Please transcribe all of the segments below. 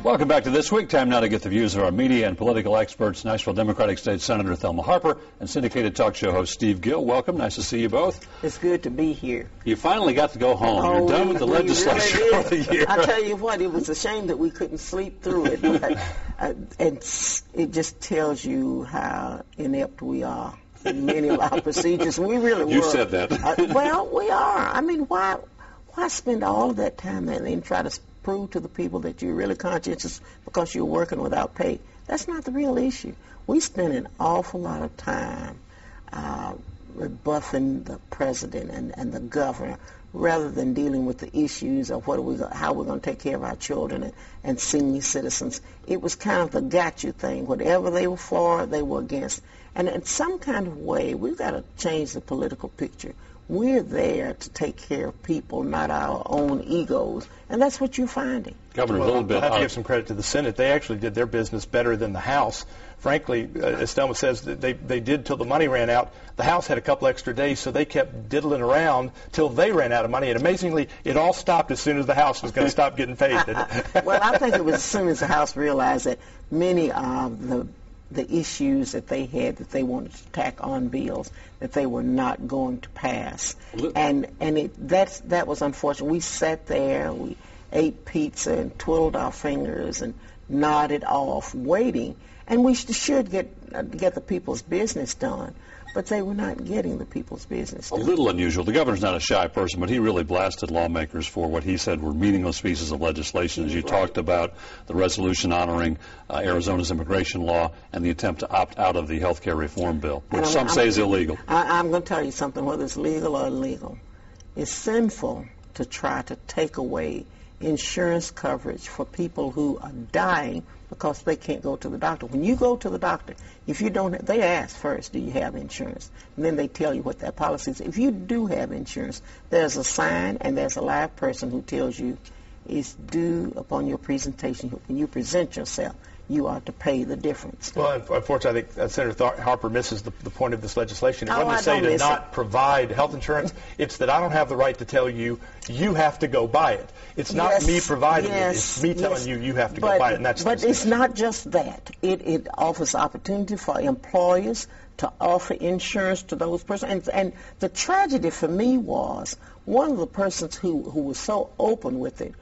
Welcome back to This Week. Time now to get the views of our media and political experts, Nashville Democratic State Senator Thelma Harper and syndicated talk show host Steve Gill. Welcome. Nice to see you both. It's good to be here. You finally got to go home. You're done with the legislature really for the year. I tell you what, it was a shame that we couldn't sleep through it. But, it just tells you how inept we are in many of our procedures. We really were. You said that. Well, we are. I mean, why spend all of that time and then try to prove to the people that you're really conscientious because you're working without pay? That's not the real issue. We spend an awful lot of time rebuffing the president and the governor rather than dealing with the issues of how we're going to take care of our children and senior citizens. It was kind of the got you thing. Whatever they were for, they were against. And in some kind of way, we've got to change the political picture. We're there to take care of people, not our own egos, and that's what you're finding. Governor, well, a little bit. I have to give some credit to the Senate. They actually did their business better than the House. Frankly, as Thelma says, they did till the money ran out. The House had a couple extra days, so they kept diddling around till they ran out of money. And amazingly, it all stopped as soon as the House was going to stop getting paid. Well, I think it was as soon as the House realized that many of the issues that they had that they wanted to tack on bills that they were not going to pass, and that was unfortunate. We sat there, we ate pizza and twiddled our fingers and nodded off, waiting, and we should get the people's business done. But they were not getting the people's business done. A little unusual. The governor's not a shy person, but he really blasted lawmakers for what he said were meaningless pieces of legislation. As you talked about, the resolution honoring Arizona's immigration law and the attempt to opt out of the health care reform bill, which some say is illegal. I'm going to tell you something, whether it's legal or illegal. It's sinful to try to take away insurance coverage for people who are dying because they can't go to the doctor. When you go to the doctor, if you don't, they ask first, do you have insurance? And then they tell you what their policy is. If you do have insurance, there's a sign and there's a live person who tells you it's due upon your presentation. When you present yourself, you are to pay the difference. Well, unfortunately, I think Senator Harper misses the point of this legislation. It wasn't to say to not provide health insurance. It's that I don't have the right to tell you, you have to go buy it. It's not me providing it. It's me telling you, you have to go buy it. And that's but it's not just that. It offers opportunity for employers to offer insurance to those persons. And the tragedy for me was one of the persons who was so open with it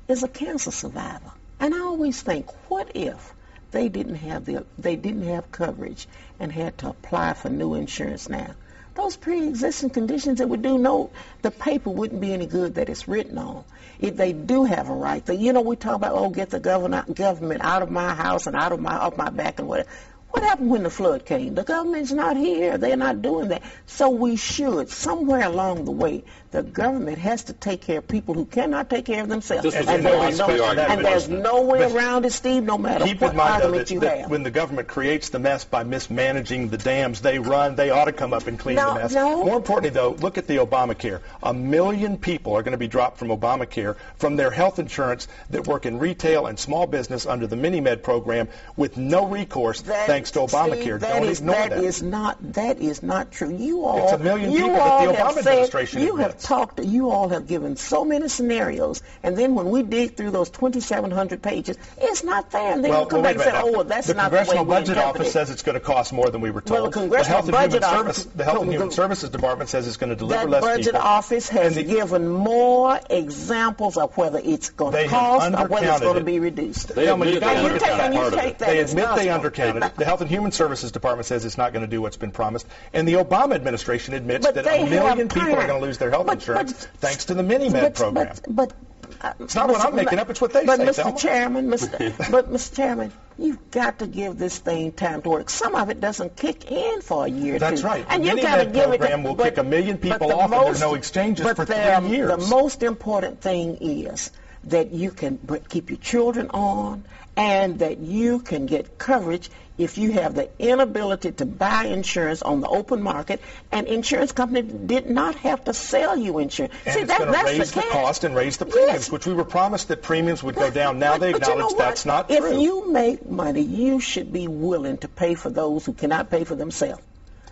is a cancer survivor. And I always think, what if they didn't have coverage and had to apply for new insurance now? Those pre-existing conditions that would do the paper wouldn't be any good that it's written on. If they do have a right, we talk about, get the government out of my house and out of my back and whatever. What happened when the flood came? The government's not here. They're not doing that. So we should, somewhere along the way, the government has to take care of people who cannot take care of themselves. And there's no way around it, Steve, no matter what argument you have. When the government creates the mess by mismanaging the dams they run, they ought to come up and clean the mess. More importantly, though, look at the Obamacare. 1 million people are going to be dropped from Obamacare from their health insurance that work in retail and small business under the Mini-Med program with no recourse thanks to Obamacare. Don't ignore that. That is not true. It's 1 million people that the Obama administration admits. You all have given so many scenarios, and then when we dig through those 2,700 pages, it's not there. And then you come back and say, that's not the way we interpret it. The Congressional Budget Office says it's going to cost more than we were told. Well, the Health and Human Services Department says it's going to deliver less people. That Budget Office has given more examples of whether it's going to cost or whether it's going to be reduced. They admit they undercounted it. The Health and Human Services Department says it's not going to do what's been promised. And the Obama administration admits that 1 million people are going to lose their health insurance thanks to the Mini-Med program. It's not what I'm making up, it's what they say, Mr. Chairman, you've got to give this thing time to work. Some of it doesn't kick in for a year or two. That's right. And the Mini-Med program will kick 1 million people off and there's no exchanges for 3 years. The most important thing is that you can keep your children on and that you can get coverage if you have the inability to buy insurance on the open market, and insurance company did not have to sell you insurance. And it's going to raise the cost and raise the premiums, which we were promised that premiums would go down. Now they acknowledge that's not true. If you make money, you should be willing to pay for those who cannot pay for themselves.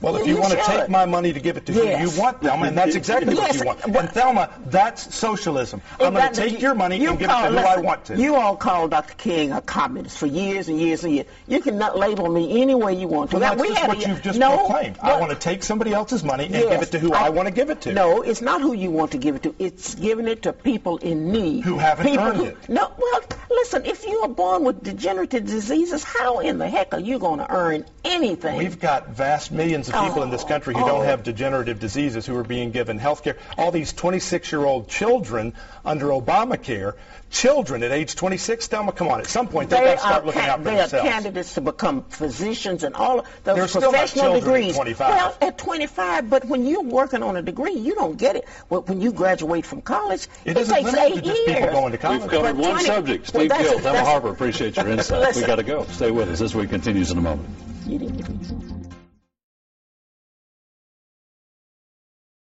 Well, if you want to take my money to give it to who you want, Thelma, and that's exactly what you want. And Thelma, that's socialism. I'm going to take your money and give it to who I want to. You all called Dr. King a communist for years and years and years. You cannot label me any way you want to. Well, that's just what you've just proclaimed. I want to take somebody else's money and give it to who I want to give it to. No, it's not who you want to give it to. It's giving it to people in need. Who haven't earned it. No, well, listen, if you are born with degenerative diseases, how in the heck are you going to earn anything? We've got vast millions of people in this country who don't have degenerative diseases who are being given health care. All these 26-year-old children under Obamacare, children at age 26, Thelma, come on, at some point they've got to start looking out for themselves. They are candidates to become physicians and all of those They're professional degrees. At 25. Well, at 25, but when you're working on a degree, you don't get it. Well, when you graduate from college, it takes 8 years. Just people going to college. We've covered one subject. Steve Gill, Thelma Harper, appreciate your insight. We got to go. Stay with us. This week continues in a moment.